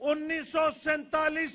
1947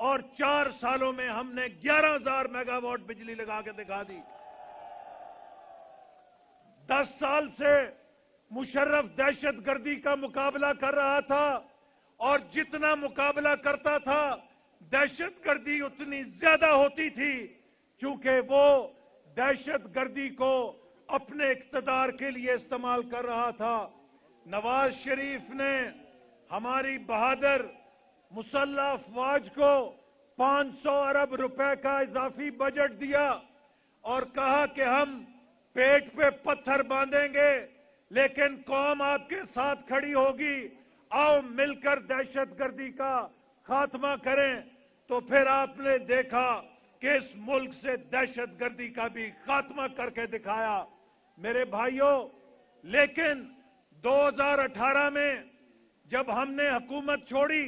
اور 4 سالوں میں ہم نے 11,000 میگا واٹ بجلی لگا کے دکھا دی۔ 10 سال سے مشرف دہشت گردی کا مقابلہ کر رہا تھا، اور جتنا مقابلہ کرتا تھا دہشت گردی اتنی زیادہ ہوتی تھی، کیونکہ وہ دہشت گردی کو اپنے اقتدار کے لیے استعمال کر رہا تھا۔ نواز شریف نے ہماری بہادر مسلح افواج کو 500 ارب روپے کا اضافی بجٹ دیا اور کہا کہ ہم پیٹ پہ پتھر باندھیں گے لیکن قوم آپ کے ساتھ کھڑی ہوگی، آؤ مل کر دہشت گردی کا خاتمہ کریں۔ تو پھر آپ نے دیکھا کہ اس ملک سے دہشت گردی کا بھی خاتمہ کر کے دکھایا۔ میرے بھائیوں، لیکن 2018 میں جب ہم نے حکومت چھوڑی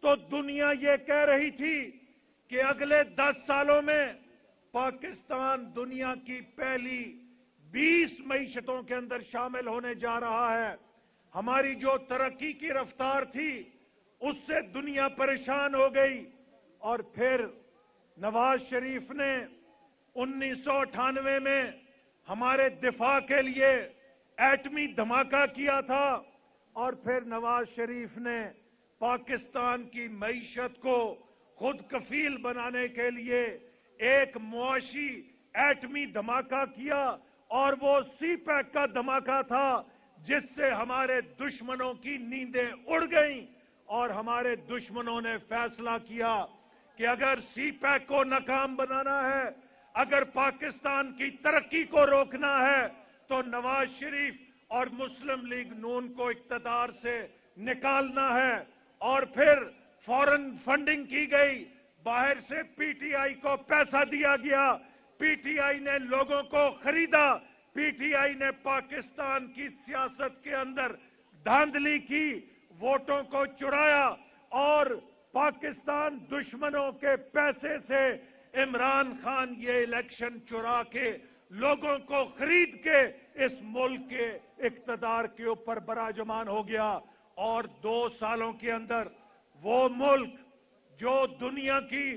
تو دنیا یہ کہہ رہی تھی کہ اگلے 10 سالوں میں پاکستان دنیا کی پہلی 20 معیشتوں کے اندر شامل ہونے جا رہا ہے۔ ہماری جو ترقی کی رفتار تھی اس سے دنیا پریشان ہو گئی، اور پھر نواز شریف نے 1998 میں ہمارے دفاع کے لیے ایٹمی دھماکہ کیا تھا، اور پھر نواز شریف نے پاکستان کی معیشت کو خود کفیل بنانے کے لیے ایک معاشی ایٹمی دھماکہ کیا، اور وہ سی پیک کا دھماکہ تھا جس سے ہمارے دشمنوں کی نیندیں اڑ گئیں، اور ہمارے دشمنوں نے فیصلہ کیا کہ اگر سی پیک کو ناکام بنانا ہے، اگر پاکستان کی ترقی کو روکنا ہے تو نواز شریف اور مسلم لیگ نون کو اقتدار سے نکالنا ہے۔ اور پھر فورن فنڈنگ کی گئی، باہر سے پی ٹی آئی کو پیسہ دیا گیا، پی ٹی آئی نے لوگوں کو خریدا، پی ٹی آئی نے پاکستان کی سیاست کے اندر دھاندلی کی، ووٹوں کو چرایا، اور پاکستان دشمنوں کے پیسے سے عمران خان یہ الیکشن چرا کے لوگوں کو خرید کے اس ملک کے اقتدار کے اوپر براجمان ہو گیا، اور 2 سالوں کے اندر وہ ملک جو دنیا کی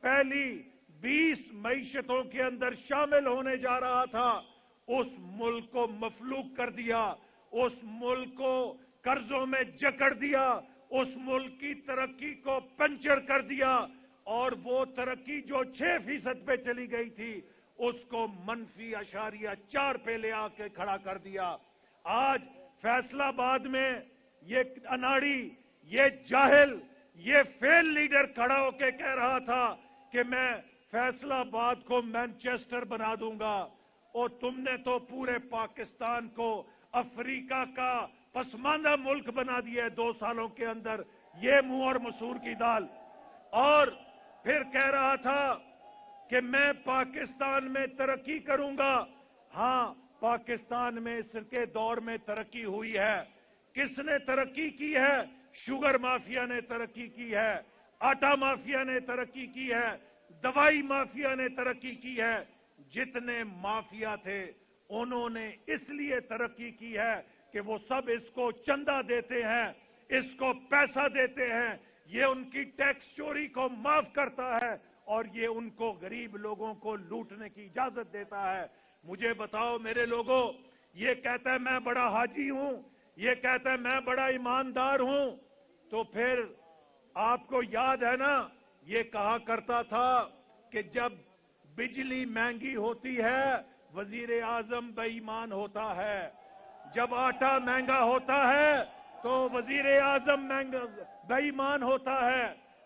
پہلی 20 معیشتوں کے اندر شامل ہونے جا رہا تھا، اس ملک کو مفلوک کر دیا، اس ملک کو قرضوں میں جکڑ دیا، اس ملک کی ترقی کو پنچر کر دیا، اور وہ ترقی جو 6% پہ چلی گئی تھی اس کو -4.4 پہ لے آ کے کھڑا کر دیا۔ آج فیصلہ آباد میں یہ اناڑی، یہ جاہل، یہ فیل لیڈر کھڑا ہو کے کہہ رہا تھا کہ میں فیصلہ آباد کو مینچسٹر بنا دوں گا، اور تم نے تو پورے پاکستان کو افریقہ کا پسماندہ ملک بنا دیا ہے 2 سالوں کے اندر، یہ منہ اور مسور کی دال۔ اور پھر کہہ رہا تھا کہ میں پاکستان میں ترقی کروں گا۔ ہاں، پاکستان میں اس کے دور میں ترقی ہوئی ہے۔ کس نے ترقی کی ہے؟ شوگر مافیا نے ترقی کی ہے، آٹا مافیا نے ترقی کی ہے، دوائی مافیا نے ترقی کی ہے۔ جتنے مافیا تھے انہوں نے اس لیے ترقی کی ہے کہ وہ سب اس کو چندہ دیتے ہیں، اس کو پیسہ دیتے ہیں، یہ ان کی ٹیکس چوری کو معاف کرتا ہے، اور یہ ان کو غریب لوگوں کو لوٹنے کی اجازت دیتا ہے۔ مجھے بتاؤ میرے لوگوں، یہ کہتا ہے میں بڑا حاجی ہوں، یہ کہتا ہے میں بڑا ایماندار ہوں، تو پھر آپ کو یاد ہے نا یہ کہا کرتا تھا کہ جب بجلی مہنگی ہوتی ہے وزیر اعظم بے ایمان ہوتا ہے، جب آٹا مہنگا ہوتا ہے تو وزیر اعظم بے ایمان ہوتا ہے،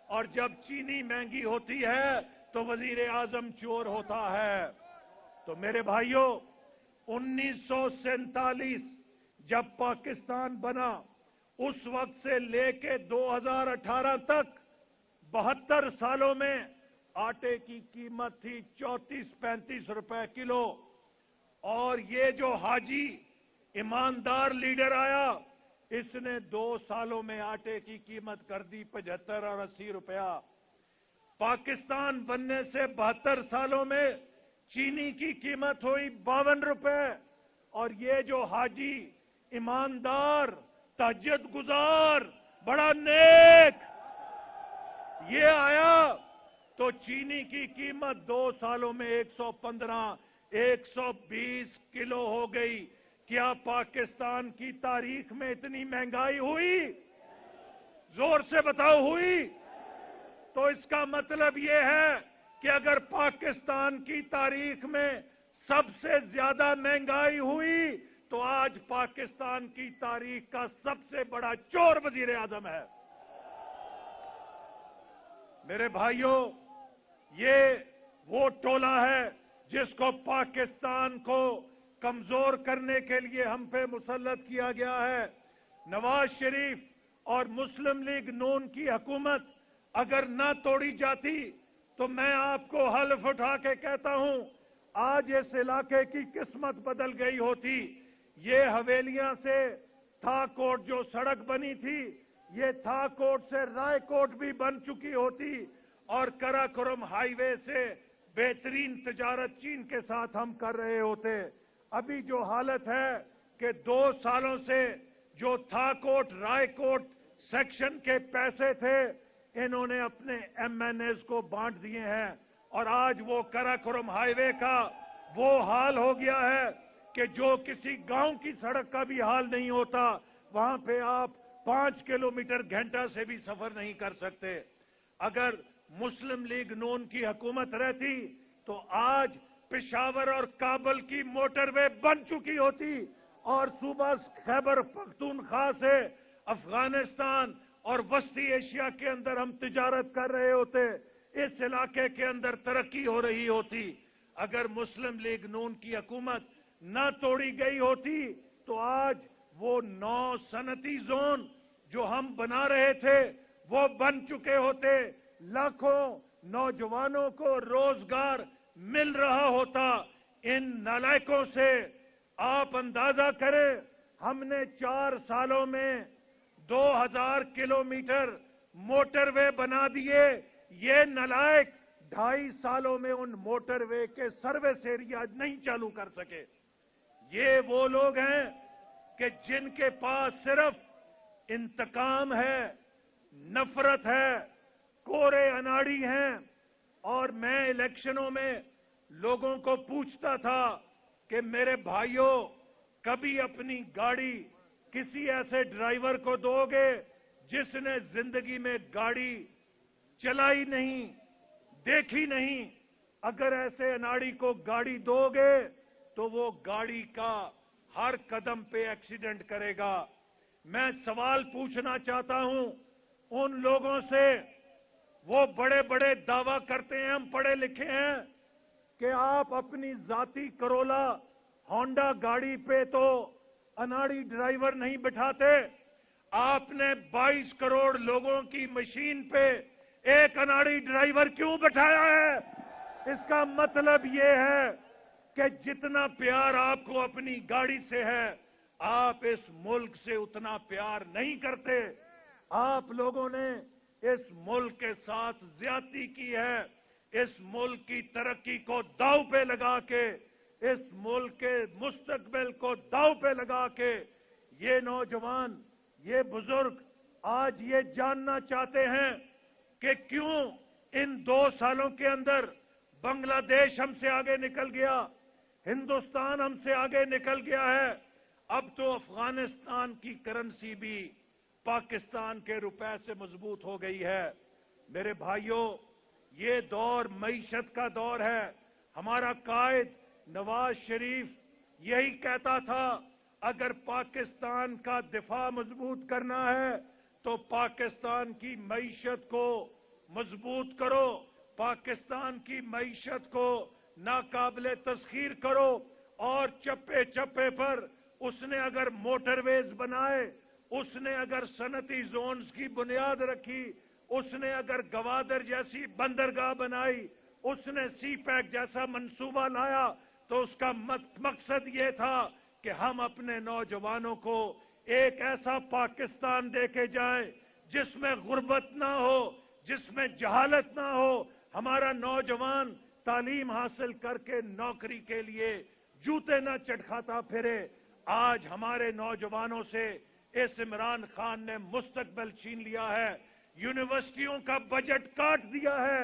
اور جب چینی مہنگی ہوتی ہے تو وزیر اعظم چور ہوتا ہے۔ تو میرے بھائیوں، 1947 جب پاکستان بنا اس وقت سے لے کے 2018 تک 72 سالوں میں آٹے کی قیمت تھی 34-35 روپے کلو، اور یہ جو حاجی ایماندار لیڈر آیا اس نے 2 سالوں میں آٹے کی قیمت کر دی 75 اور 80 روپیہ۔ پاکستان بننے سے 72 سالوں میں چینی کی قیمت ہوئی 52 روپے، اور یہ جو حاجی ایماندار، تہجد گزار، بڑا نیک، یہ آیا تو چینی کی قیمت 2 سالوں میں 115 120 کلو ہو گئی۔ کیا پاکستان کی تاریخ میں اتنی مہنگائی ہوئی؟ زور سے بتاؤ ہوئی؟ تو اس کا مطلب یہ ہے کہ اگر پاکستان کی تاریخ میں سب سے زیادہ مہنگائی ہوئی تو آج پاکستان کی تاریخ کا سب سے بڑا چور وزیر اعظم ہے۔ میرے بھائیوں، یہ وہ ٹولہ ہے جس کو پاکستان کو کمزور کرنے کے لیے ہم پہ مسلط کیا گیا ہے۔ نواز شریف اور مسلم لیگ نون کی حکومت اگر نہ توڑی جاتی تو میں آپ کو حلف اٹھا کے کہتا ہوں آج اس علاقے کی قسمت بدل گئی ہوتی۔ یہ حویلیاں سے تھا کوٹ جو سڑک بنی تھی، یہ تھا کوٹ سے رائے کوٹ بھی بن چکی ہوتی، اور کراکرم ہائی وے سے بہترین تجارت چین کے ساتھ ہم کر رہے ہوتے۔ ابھی جو حالت ہے کہ 2 سالوں سے جو تھا کوٹ رائے کوٹ سیکشن کے پیسے تھے انہوں نے اپنے ایم این ایز کو بانٹ دیے ہیں، اور آج وہ کراکرم ہائی وے کا وہ حال ہو گیا ہے کہ جو کسی گاؤں کی سڑک کا بھی حال نہیں ہوتا، وہاں پہ آپ 5 کلومیٹر گھنٹہ سے بھی سفر نہیں کر سکتے۔ اگر مسلم لیگ نون کی حکومت رہتی تو آج پشاور اور کابل کی موٹر وے بن چکی ہوتی، اور صوبہ خیبر پختونخوا سے افغانستان اور وسطی ایشیا کے اندر ہم تجارت کر رہے ہوتے، اس علاقے کے اندر ترقی ہو رہی ہوتی۔ اگر مسلم لیگ نون کی حکومت نہ توڑی گئی ہوتی تو آج وہ 9 صنعتی زون جو ہم بنا رہے تھے وہ بن چکے ہوتے، لاکھوں نوجوانوں کو روزگار مل رہا ہوتا۔ ان نالائکوں سے آپ اندازہ کریں، ہم نے 4 سالوں میں 2000 کلومیٹر موٹر وے بنا دیے، یہ نالائک 2.5 سالوں میں ان موٹر وے کے سروس ایریا نہیں چالو کر سکے۔ یہ وہ لوگ ہیں کہ جن کے پاس صرف انتقام ہے، نفرت ہے، کورے اناڑی ہیں۔ اور میں الیکشنوں میں لوگوں کو پوچھتا تھا کہ میرے بھائیوں، کبھی اپنی گاڑی کسی ایسے ڈرائیور کو دو گے جس نے زندگی میں گاڑی چلائی نہیں، دیکھی نہیں؟ اگر ایسے اناڑی کو گاڑی دو گے تو وہ گاڑی کا ہر قدم پہ ایکسیڈنٹ کرے گا۔ میں سوال پوچھنا چاہتا ہوں ان لوگوں سے، وہ بڑے بڑے دعویٰ کرتے ہیں ہم پڑھے لکھے ہیں، کہ آپ اپنی ذاتی کرولا ہونڈا گاڑی پہ تو اناڑی ڈرائیور نہیں بٹھاتے، آپ نے 22 کروڑ لوگوں کی مشین پہ ایک اناڑی ڈرائیور کیوں بٹھایا ہے؟ اس کا مطلب یہ ہے کہ جتنا پیار آپ کو اپنی گاڑی سے ہے، آپ اس ملک سے اتنا پیار نہیں کرتے۔ آپ لوگوں نے اس ملک کے ساتھ زیادتی کی ہے، اس ملک کی ترقی کو داؤ پہ لگا کے، اس ملک کے مستقبل کو داؤ پہ لگا کے یہ نوجوان، یہ بزرگ آج یہ جاننا چاہتے ہیں کہ کیوں ان 2 سالوں کے اندر بنگلہ دیش ہم سے آگے نکل گیا، ہندوستان ہم سے آگے نکل گیا ہے، اب تو افغانستان کی کرنسی بھی پاکستان کے روپے سے مضبوط ہو گئی ہے۔ میرے بھائیوں، یہ دور معیشت کا دور ہے۔ ہمارا قائد نواز شریف یہی کہتا تھا، اگر پاکستان کا دفاع مضبوط کرنا ہے تو پاکستان کی معیشت کو مضبوط کرو، پاکستان کی معیشت کو ناقابل تسخیر کرو، اور چپے چپے پر اس نے اگر موٹر ویز بنائے، اس نے اگر صنعتی زونز کی بنیاد رکھی، اس نے اگر گوادر جیسی بندرگاہ بنائی، اس نے سی پیک جیسا منصوبہ لایا، تو اس کا مقصد یہ تھا کہ ہم اپنے نوجوانوں کو ایک ایسا پاکستان دے کے جائیں جس میں غربت نہ ہو، جس میں جہالت نہ ہو، ہمارا نوجوان تعلیم حاصل کر کے نوکری کے لیے جوتے نہ چٹکھاتا پھرے۔ آج ہمارے نوجوانوں سے اس عمران خان نے مستقبل چھین لیا ہے، یونیورسٹیوں کا بجٹ کاٹ دیا ہے،